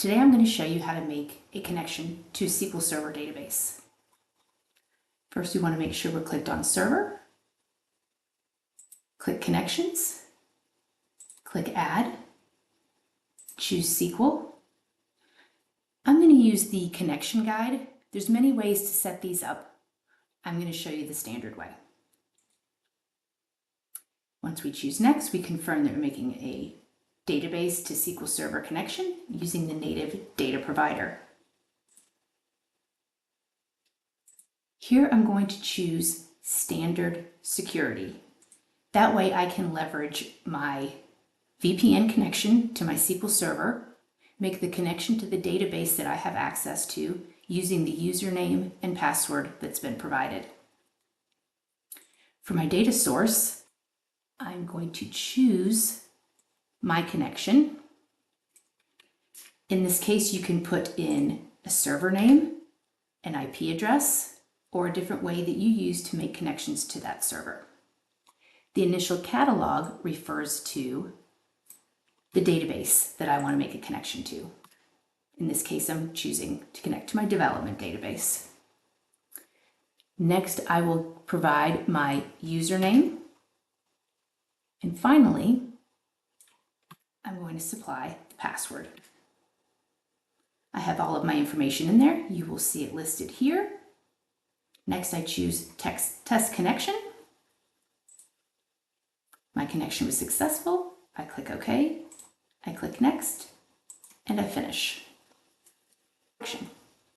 Today I'm going to show you how to make a connection to a SQL Server database. First, we want to make sure we're clicked on Server, click Connections, click Add, choose SQL. I'm going to use the connection guide. There's many ways to set these up. I'm going to show you the standard way. Once we choose Next, we confirm that we're making a database to SQL Server connection using the native data provider. Here I'm going to choose Standard Security. That way I can leverage my VPN connection to my SQL Server, make the connection to the database that I have access to using the username and password that's been provided. For my data source, I'm going to choose my connection. In this case, you can put in a server name, an IP address, or a different way that you use to make connections to that server. The initial catalog refers to the database that I want to make a connection to. In this case, I'm choosing to connect to my development database. Next, I will provide my username. And finally, I'm going to supply the password. I have all of my information in there. You will see it listed here. Next, I choose Test Connection. My connection was successful. I click OK. I click Next, and I finish.